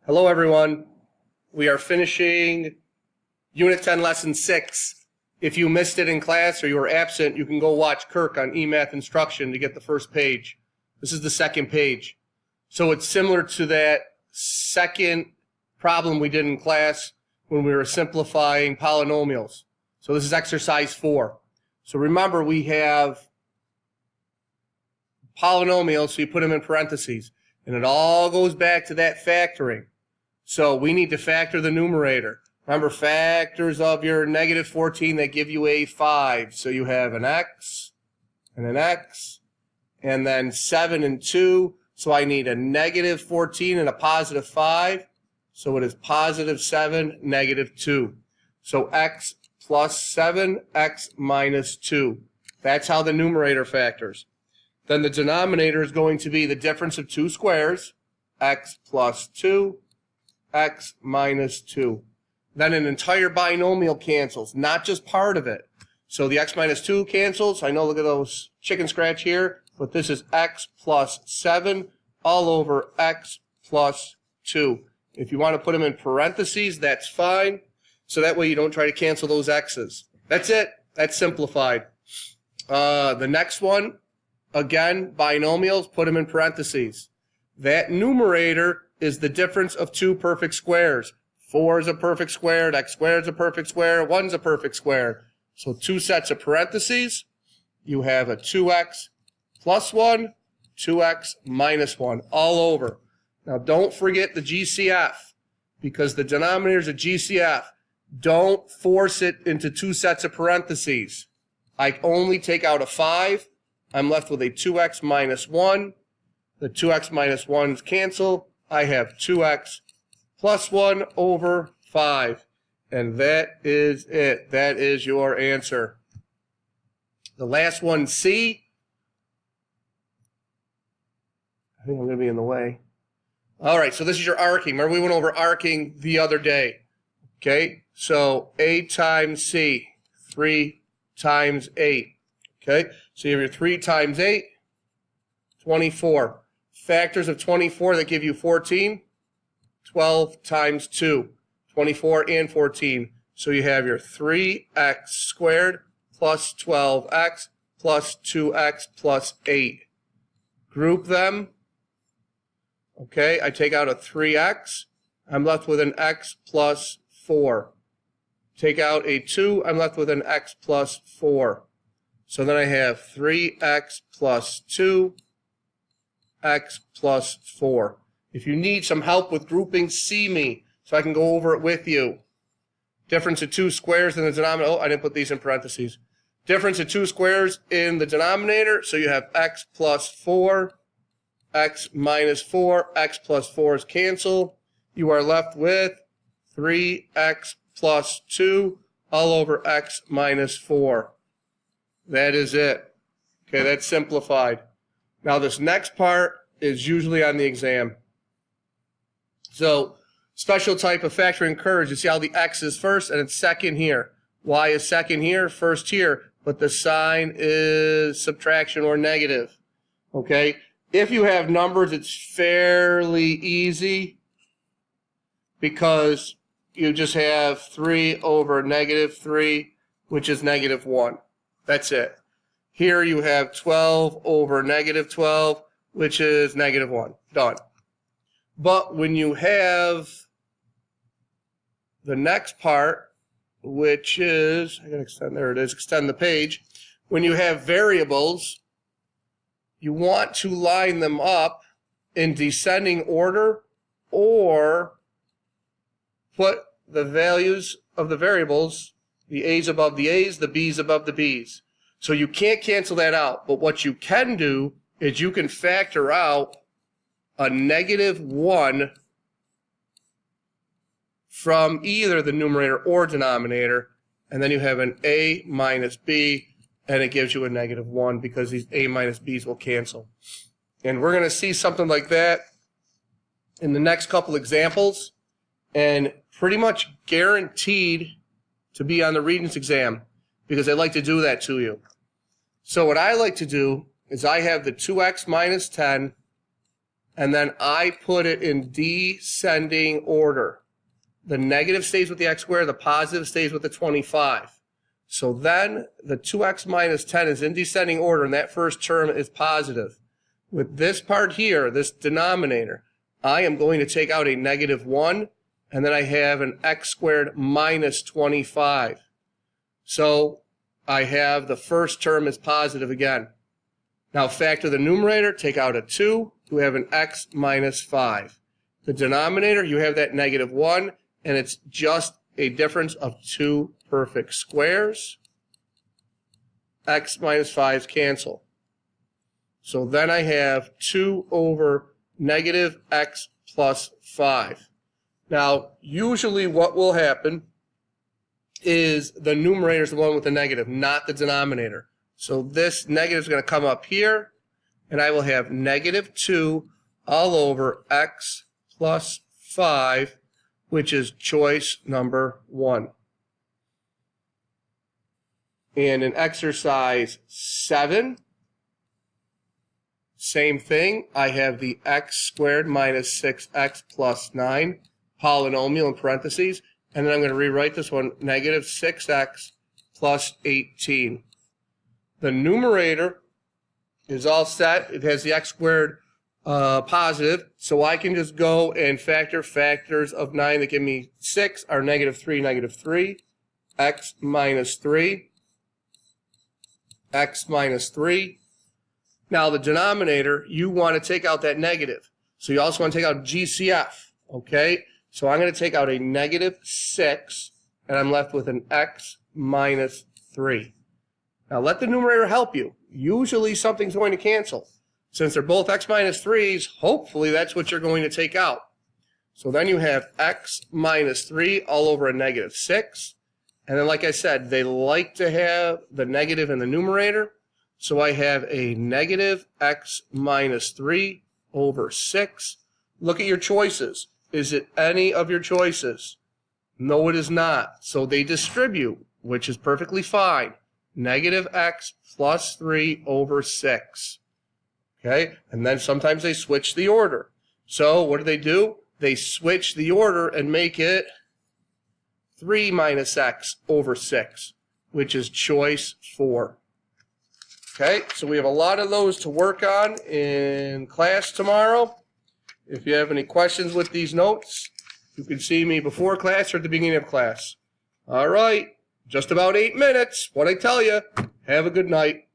Hello everyone. We are finishing Unit 10 Lesson 6. If you missed it in class or you were absent, you can go watch Kirk on eMath Instruction to get the first page. This is the second page. So it's similar to that second problem we did in class when we were simplifying polynomials. So this is exercise 4. So remember, we have polynomials, so you put them in parentheses. And it all goes back to that factoring. So we need to factor the numerator. Remember, factors of your negative 14, that give you a 5. So you have an x, and then 7 and 2. So I need a negative 14 and a positive 5. So it is positive 7, negative 2. So x plus 7, x minus 2. That's how the numerator factors. Then the denominator is going to be the difference of two squares, x plus 2, x minus 2. Then an entire binomial cancels, not just part of it. So the x minus 2 cancels. I know, look at those chicken scratch here, but this is x plus 7 all over x plus 2. If you want to put them in parentheses, that's fine. So that way you don't try to cancel those x's. That's it. That's simplified. The next one, again, binomials, put them in parentheses. That numerator is the difference of two perfect squares. 4 is a perfect square, x squared is a perfect square, 1 is a perfect square. So two sets of parentheses. You have a 2x plus 1, 2x minus 1, all over. Now don't forget the GCF, because the denominator is a GCF. Don't force it into two sets of parentheses. I only take out a 5. I'm left with a 2x minus 1. The 2x minus 1's cancel. I have 2x plus 1 over 5. And that is it. That is your answer. The last one, C. I think I'm going to be in the way. All right, so this is your arcing. Remember, we went over arcing the other day. Okay, so A times C, 3 times 8. Okay, so you have your 3 times 8, 24. Factors of 24 that give you 14, 12 times 2, 24 and 14. So you have your 3x squared plus 12x plus 2x plus 8. Group them. Okay, I take out a 3x. I'm left with an x plus 4. Take out a 2. I'm left with an x plus 4. So then I have 3x plus 2, x plus 4. If you need some help with grouping, see me so I can go over it with you. Difference of two squares in the denominator. Oh, I didn't put these in parentheses. Difference of two squares in the denominator. So you have x plus 4, x minus 4, x plus 4's cancel. You are left with 3x plus 2 all over x minus 4. That is it. Okay, that's simplified. Now this next part is usually on the exam. So special type of factoring occurs. You see how the x is first and it's second here. Y is second here, first here, but the sign is subtraction or negative. Okay, if you have numbers, it's fairly easy because you just have 3 over negative 3, which is negative 1. That's it. Here you have 12 over negative 12, which is negative 1. Done. But when you have the next part, which is, I gotta extend, there it is, extend the page. When you have variables, you want to line them up in descending order or put the values of the variables, the a's above the a's, the b's above the b's. So you can't cancel that out. But what you can do is you can factor out a negative 1 from either the numerator or denominator, and then you have an a minus b, and it gives you a negative 1 because these a minus b's will cancel. And we're going to see something like that in the next couple examples, and pretty much guaranteed to be on the Regents exam because they like to do that to you. So what I like to do is I have the 2x minus 10 and then I put it in descending order. The negative stays with the x squared, the positive stays with the 25. So then the 2x minus 10 is in descending order, and that first term is positive. With this part here, this denominator, I am going to take out a negative 1, and then I have an x squared minus 25. So I have the first term is positive again. Now factor the numerator, take out a 2, you have an x minus 5. The denominator, you have that negative 1, and it's just a difference of 2 perfect squares. X minus 5's cancel. So then I have 2 over negative x plus 5. Now, usually what will happen is the numerator is the one with the negative, not the denominator. So this negative is going to come up here, and I will have negative 2 all over x plus 5, which is choice number 1. And in exercise 7, same thing. I have the x squared minus 6x plus 9 polynomial in parentheses. And then I'm going to rewrite this one, negative 6x plus 18. The numerator is all set. It has the x squared positive. So I can just go and factors of 9 that give me 6 are negative 3, x minus 3, x minus 3. Now the denominator, you want to take out that negative. So you also want to take out GCF, okay? So I'm going to take out a negative 6, and I'm left with an x minus 3. Now let the numerator help you. Usually something's going to cancel. Since they're both x minus 3's, hopefully that's what you're going to take out. So then you have x minus 3 all over a negative 6. And then like I said, they like to have the negative in the numerator. So I have a negative x minus 3 over 6. Look at your choices. Is it any of your choices? No, it is not. So they distribute, which is perfectly fine. Negative x plus 3 over 6. Okay, and then sometimes they switch the order. So what do? They switch the order and make it 3 minus x over 6, which is choice 4. Okay, so we have a lot of those to work on in class tomorrow. If you have any questions with these notes, you can see me before class or at the beginning of class. All right, just about 8 minutes. What'd I tell you? Have a good night.